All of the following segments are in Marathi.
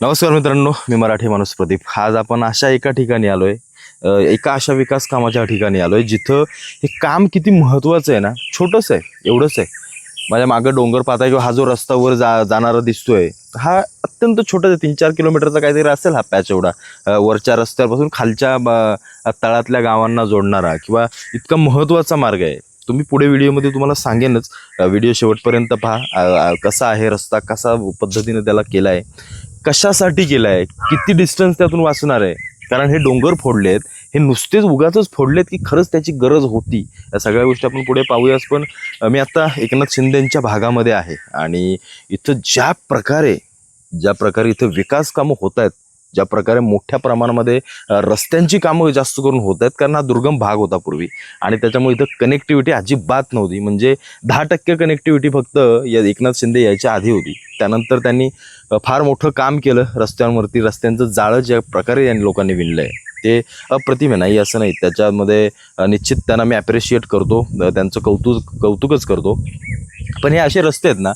नमस्कार मित्रांनो, मी मराठी माणूस प्रदीप. आज आपण अशा एका ठिकाणी आलोय, एका अशा विकास कामाच्या ठिकाणी आलोय जिथं हे काम किती महत्त्वाचं आहे ना. छोटंच आहे, एवढंच आहे. माझ्या मागं डोंगर पाहताय किंवा हा जो रस्ता वर जाणारा दिसतोय, हा अत्यंत छोटा 3-4 किलोमीटरचा काहीतरी असेल हा पॅच एवढा. वरच्या रस्त्यापासून खालच्या तळातल्या गावांना जोडणारा किंवा इतका महत्त्वाचा मार्ग आहे. तुम्ही पुढे व्हिडिओमध्ये तुम्हाला सांगेनच. व्हिडिओ शेवटपर्यंत पहा. कसा आहे रस्ता, कसा पद्धतीने त्याला केला आहे, कशासाठी केलं आहे, किती डिस्टन्स त्यातून वाचणार आहे. कारण हे डोंगर फोडलेत, हे नुसतेच उगाचच फोडलेत की खरंच त्याची गरज होती. या सगळ्या गोष्टी आपण पुढे पाहूयाच. पण मी आता एकनाथ शिंदेंच्या भागामध्ये आहे आणि इथं ज्या प्रकारे इथं विकास कामं होत आहेत, ज्या प्रकारे मोठ्या प्रमाणामध्ये रस्त्यांची कामं जास्त करून होत आहेत, कारण हा दुर्गम भाग होता पूर्वी आणि त्याच्यामुळे इथं कनेक्टिव्हिटी अजिबात नव्हती. म्हणजे 10% कनेक्टिव्हिटी फक्त या एकनाथ शिंदे यायच्या आधी होती. त्यानंतर त्यांनी फार मोठं काम केलं रस्त्यांवरती. रस्त्यांचं जाळं ज्या प्रकारे यांनी लोकांनी विणलं आहे ते अप्रतिम आहे, नाही असं नाही. त्याच्यामध्ये निश्चित त्यांना मी ॲप्रिशिएट करतो, त्यांचं कौतुकच करतो. पण हे असे रस्ते आहेत ना,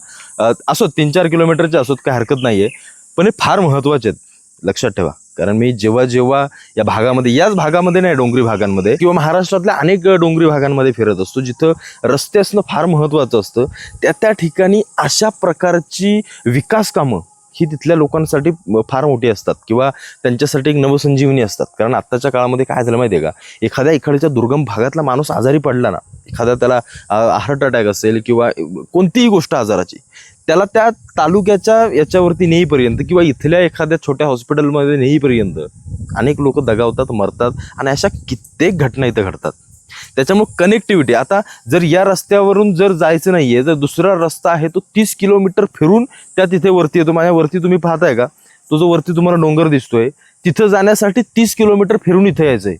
असोत 3-4 किलोमीटरचे असोत, काय हरकत नाही आहे, पण हे फार महत्त्वाचे आहेत, लक्षात ठेवा. कारण मी जेव्हा या भागामध्ये, याच भागामध्ये नाही, डोंगरी भागांमध्ये किंवा महाराष्ट्रातल्या अनेक डोंगरी भागांमध्ये फिरत असतो जिथं रस्ते असणं फार महत्त्वाचं असतं. त्या ठिकाणी अशा प्रकारची विकास कामं ही तिथल्या लोकांसाठी फार मोठी असतात किंवा त्यांच्यासाठी एक नवसंजीवनी असतात. कारण आत्ताच्या काळामध्ये काय झालं माहिती आहे का, एखाद्या दुर्गम भागातला माणूस आजारी पडला ना, एखादा त्याला हार्ट अटॅक असेल किंवा कोणतीही गोष्ट आजाराची, त्याला त्या तालुक्याच्या याच्यावरती नेईपर्यंत किंवा इथल्या एखाद्या छोट्या हॉस्पिटलमध्ये नेईपर्यंत अनेक लोक दगावतात, मरतात आणि अशा कित्येक घटना इथं घडतात. त्याच्यामुळे कनेक्टिव्हिटी, आता जर या रस्त्यावरून जर जायचं नाही आहे, जर दुसरा रस्ता आहे तो 30 किलोमीटर फिरून त्या तिथे वरती येतो. माझ्या वरती तुम्ही पाहताय का, तो जो वरती तुम्हाला डोंगर दिसतोय, तिथं जाण्यासाठी 30 किलोमीटर फिरून इथं यायचं आहे.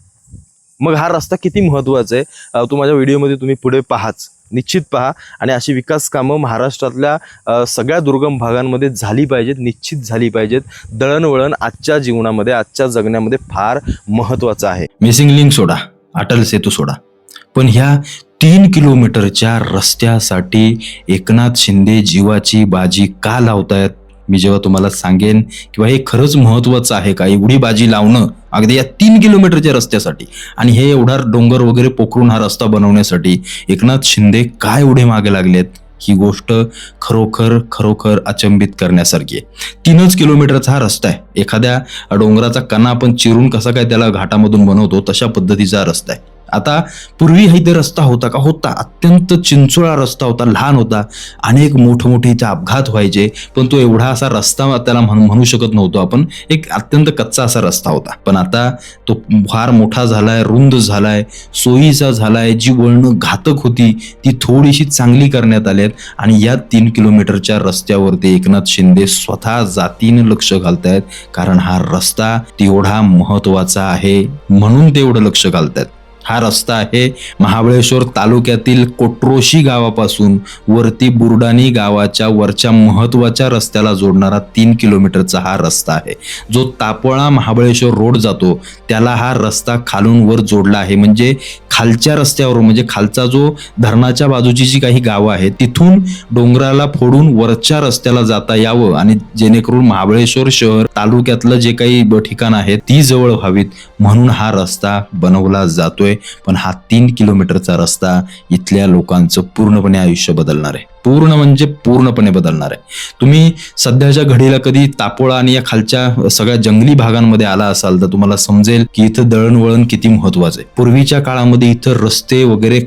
मग हा रस्ता किती महत्त्वाचा आहे तो माझ्या व्हिडिओमध्ये तुम्ही पुढे पाहाच, निश्चित पहा. आणि अशी विकास कामं महाराष्ट्रातल्या सगळ्या दुर्गम भागांमध्ये झाली पाहिजेत, निश्चित झाली पाहिजेत. दळणवळण आजच्या जीवनामध्ये, आजच्या जगण्यामध्ये फार महत्त्वाचं आहे. मिसिंग लिंक सोडा, अटल सेतू सोडा, पण ह्या 3 किलोमीटरच्या रस्त्यासाठी एकनाथ शिंदे जीवाची बाजी का लावतायत? मी जेव्हा तुम्हाला सांगेन किंवा हे खरंच महत्वाचं आहे का, एवढी बाजी लावणं अगदी या 3 किलोमीटरच्या रस्त्यासाठी, आणि हे एवढा डोंगर वगैरे पोखरून हा रस्ता बनवण्यासाठी एकनाथ शिंदे काय एवढे मागे लागलेत, ही गोष्ट खरोखर अचंबित करण्यासारखी आहे. 3च किलोमीटरचा हा रस्ता आहे. एखाद्या डोंगराचा कणा आपण चिरून कसा काय त्याला घाटामधून बनवतो, तशा पद्धतीचा रस्ता आहे. आता पूर्वी हा इथे रस्ता होता का? होता. अत्यंत चिंचोळा रस्ता होता, लहान होता, अनेक मोठमोठे इथे अपघात व्हायचे, पण तो एवढा असा रस्ता त्याला म्हणू शकत नव्हतो आपण. एक अत्यंत कच्चा असा रस्ता होता. पण आता तो फार मोठा झालाय, रुंद झालाय, सोयीचा झालाय. जी वळणं घातक होती ती थोडीशी चांगली करण्यात आली आहेत आणि या 3 किलोमीटरच्या रस्त्यावरती एकनाथ शिंदे स्वतः जातीने लक्ष घालतायत. कारण हा रस्ता तेवढा महत्वाचा आहे म्हणून तेवढं लक्ष घालतायत. हा रस्ता आहे महाबळेश्वर तालुक्यातील कोट्रोशी गावापासून वरती बुरडाणी गावाच्या वरच्या महत्वाच्या रस्त्याला जोडणारा 3 किलोमीटरचा हा रस्ता आहे. जो तापोळा महाबळेश्वर रोड जातो त्याला हा रस्ता खालून वर जोडला आहे. म्हणजे खालच्या रस्त्यावर, म्हणजे खालचा जो धरणाच्या बाजूची जी काही गावं आहेत तिथून डोंगराला फोडून वरच्या रस्त्याला जाता यावं आणि जेणेकरून महाबळेश्वर शहर तालुक्यातलं जे काही ठिकाण आहेत ती जवळ व्हावीत म्हणून हा रस्ता बनवला जातोय. पण हा 3 किलोमीटरचा रस्ता इथल्या लोकांचं पूर्णपणे आयुष्य बदलणार आहे. पूर्णपणे बदलणार आहे. तुम्ही सध्याच्या घडीला कधी तापोळा आणि या खालच्या सगळ्या जंगली भागांमध्ये आला असाल तर तुम्हाला समजेल की इथं दळणवळण किती महत्वाचं आहे. पूर्वीच्या काळामध्ये इथं रस्ते वगैरे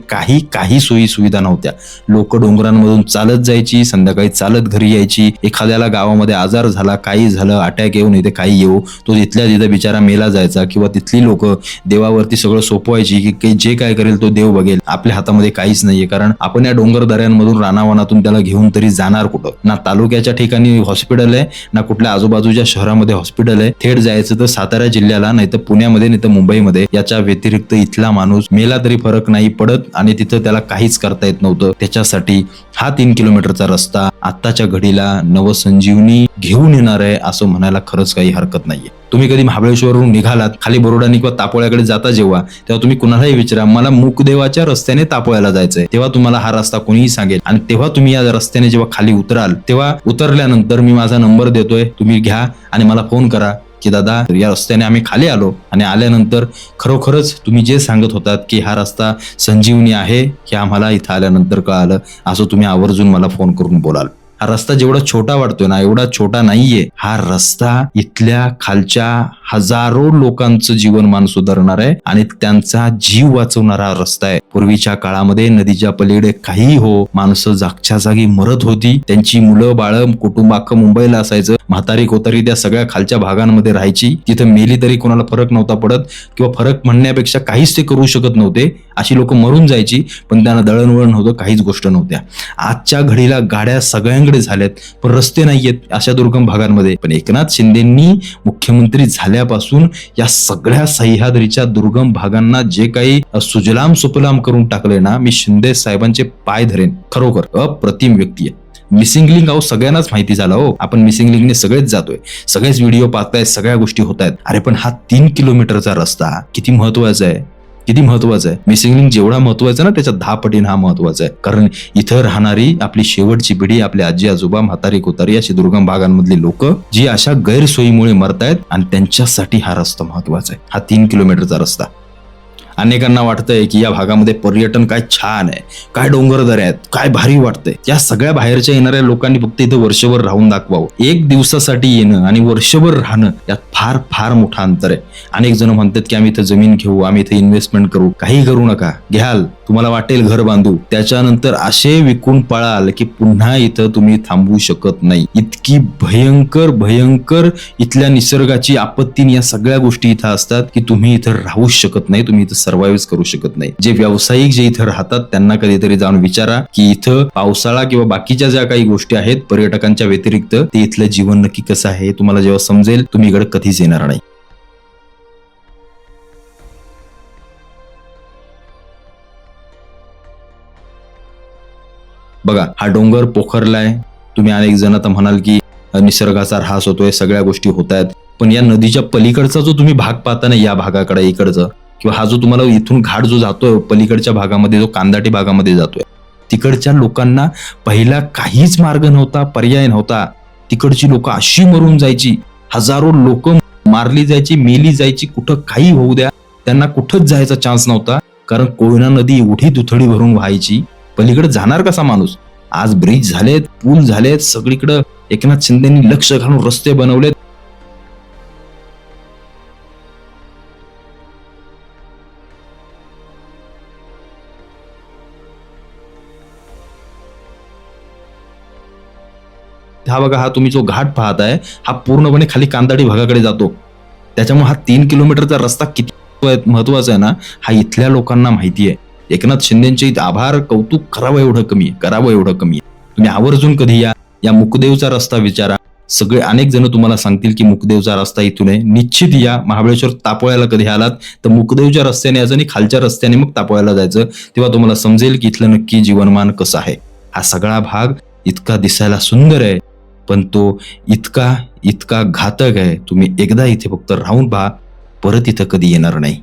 काही सोयी सुविधा नव्हत्या. लोक डोंगरांमधून चालत जायची, संध्याकाळी चालत घरी यायची. एखाद्याला गावामध्ये आजार झाला, काही झालं, अटॅक येऊन इथे काही येऊ, तो तिथल्या तिथं बिचारा मेला जायचा किंवा तिथली लोक देवावरती सगळं सोपवायची की जे काय करेल तो देव बघेल. आपल्या हातामध्ये काहीच नाहीये, कारण आपण या डोंगर दऱ्यांमधून रानावनातून त्याला घेऊन तरी जाणार कुठं? ना तालुक्याच्या ठिकाणी हॉस्पिटल आहे, ना कुठल्या आजूबाजूच्या शहरामध्ये हॉस्पिटल आहे. थेट जायचं तर सातारा जिल्ह्याला, नाही तर पुण्यामध्ये, नाही तर मुंबईमध्ये. याच्या व्यतिरिक्त इथला माणूस मेला तरी फरक नाही पडत आणि तिथं त्याला काहीच करता येत नव्हतं. त्याच्यासाठी हा 3 किलोमीटरचा रस्ता आत्ताच्या घडीला नवसंजीवनी घेऊन येणार आहे असं म्हणायला खरंच काही हरकत नाहीये. तुम्ही कधी महाबळेश्वरवरून निघालात, खाली बोरोडानी किंवा तापोळ्याकडे जाता जेव्हा, तेव्हा तुम्ही कुणालाही विचारा मला मुकदेवाच्या रस्त्याने तापोळ्याला जायचंय, तेव्हा तुम्हाला हा रस्ता कोणीही सांगेल. आणि तेव्हा तुम्ही या रस्त्याने जेव्हा खाली उतराल, तेव्हा उतरल्यानंतर मी माझा नंबर देतोय, तुम्ही घ्या आणि मला फोन करा की दादा या रस्त्याने आम्ही खाली आलो, आणि आल्यानंतर खरोखरच तुम्ही जे सांगत होतात की हा रस्ता संजीवनी आहे हे आम्हाला इथं आल्यानंतर कळालं, असं तुम्ही आवर्जून मला फोन करून बोलाल. हा रस्ता जेवढा छोटा वाटतोय ना, एवढा छोटा नाहीये. हा रस्ता इथल्या खालच्या हजारो लोकांचं जीवनमान सुधारणार आहे आणि त्यांचा जीव वाचवणारा रस्ता आहे. पूर्वीच्या काळामध्ये नदीच्या पलीकडे काही हो, माणसं जागच्या जागी मरत होती, त्यांची मुलं बाळ कुटुंब अख्खं मुंबईला असायचं, म्हातारी कोतारी त्या सगळ्या खालच्या भागांमध्ये राहायची, तिथं मेली तरी कोणाला फरक नव्हता पडत, किंवा फरक म्हणण्यापेक्षा काहीच ते करू शकत नव्हते, अशी लोक मरून जायची, पण त्यांना दळणवळण नव्हतं, काहीच गोष्ट नव्हत्या. आजच्या घडीला गाड्या सगळ्यांकडे झाल्यात, पण रस्ते नाहीयेत अशा दुर्गम भागांमध्ये. पण एकनाथ शिंदेंनी मुख्यमंत्री झाल्यापासून या सगळ्या सह्याद्रीच्या दुर्गम भागांना जे काही सुजलाम सुफलाम करून टाकलंय ना, मी शिंदे साहेबांचे पाय धरेन. खरोखर अप्रतिम व्यक्ती आहे. मिसिंग लिंक अहो सगळ्यांनाच माहिती झाला हो, आपण मिसिंग लिंकने सगळेच जातोय, सगळेच व्हिडिओ पाहतायत, सगळ्या गोष्टी होत आहेत. अरे पण हा 3 किलोमीटरचा रस्ता किती महत्वाचा आहे, किती महत्वाचं आहे. मिसिंग लिंक जेवढा महत्वाचा ना, त्याच्या 10 पटीने हा महत्वाचा आहे. कारण इथं राहणारी आपली शेवटची पिढी, आपले आजी आजोबा, म्हातारी कोतारी, अशी दुर्गम भागांमधली लोक जी अशा गैरसोयीमुळे मरतायत, आणि त्यांच्यासाठी हा रस्ता महत्वाचा आहे, हा 3 किलोमीटरचा रस्ता. अनेकांना वाटतंय की या भागामध्ये पर्यटन काय छान आहे, काय डोंगरदऱ्या आहेत, काय भारी वाटतंय. या सगळ्या बाहेरच्या येणाऱ्या लोकांनी फक्त इथं वर्षभर राहून दाखवावं. एक दिवसासाठी येणं आणि वर्षभर राहणं यात फार फार मोठं अंतर आहे. अनेक जण म्हणतात की आम्ही इथं जमीन घेऊ, आम्ही इथं इन्व्हेस्टमेंट करू. काही करू नका, घ्याल, तुम्हाला वाटेल घर बांधू, त्याच्यानंतर असे विकून पळाल की पुन्हा इथं तुम्ही थांबवू शकत नाही. इतकी भयंकर भयंकर इथल्या निसर्गाची आपत्ती, या सगळ्या गोष्टी इथं असतात की तुम्ही इथं राहूच शकत नाही, तुम्ही इथं सर्व्हाइव्ह करू शकत नाही. जे व्यावसायिक जे इथं राहतात त्यांना कधीतरी जाऊन विचारा की इथं पावसाळा किंवा बाकीच्या ज्या काही गोष्टी आहेत पर्यटकांच्या व्यतिरिक्त, ते इथलं जीवन नक्की कसं आहे तुम्हाला जेव्हा समजेल, तुम्ही इकडे कधीच येणार नाही. बघा हा डोंगर पोखरलाय, तुम्ही अनेक जण तर म्हणाल की निसर्गाचा ऱ्हास होतोय, सगळ्या गोष्टी होत आहेत, पण या नदीच्या पलीकडचा जो तुम्ही भाग पाहता ना, या भागाकडे इकडचं, किंवा हा जो तुम्हाला इथून घाट जो जातोय पलीकडच्या भागामध्ये, जो कांदाटी भागामध्ये जातोय, तिकडच्या लोकांना पहिला काहीच मार्ग नव्हता, पर्याय नव्हता. तिकडची लोक अशी मरून जायची, हजारो लोक मारली जायची, मेली जायची, कुठं काही होऊ द्या, त्यांना कुठंच जायचा चान्स नव्हता. कारण कोयना नदी एवढी दुथडी भरून व्हायची, पलीकडे जाणार कसा माणूस. आज ब्रिज झालेत, पूल झालेत, सगळीकडे एकनाथ शिंदेनी लक्ष घालून रस्ते बनवलेत. हा बघा, हा तुम्ही जो घाट पाहताय, हा पूर्णपणे खाली कांदाटी भागाकडे जातो. त्याच्यामुळे हा 3 किलोमीटरचा रस्ता किती महत्वाचा आहे ना, हा इथल्या लोकांना माहिती आहे. एकनाथ शिंदेचे आभार कौतुक करावं एवढं कमी आहे, करावं एवढं कमी आहे. तुम्ही आवर्जून कधी या मुकदेवचा रस्ता विचारा. सगळे अनेक जण तुम्हाला सांगतील की मुकदेवचा रस्ता इथून आहे. निश्चित या. महाबळेश्वर तापोळ्याला कधी आलात तर मुकदेवच्या रस्त्याने यायचं आणि खालच्या रस्त्याने मग तापोळ्याला जायचं, तेव्हा तुम्हाला समजेल की इथलं नक्की जीवनमान कसं आहे. हा सगळा भाग इतका दिसायला सुंदर आहे, पण तो इतका इतका घातक आहे. तुम्ही एकदा इथे फक्त राहून पहा, परत इथं कधी येणार नाही.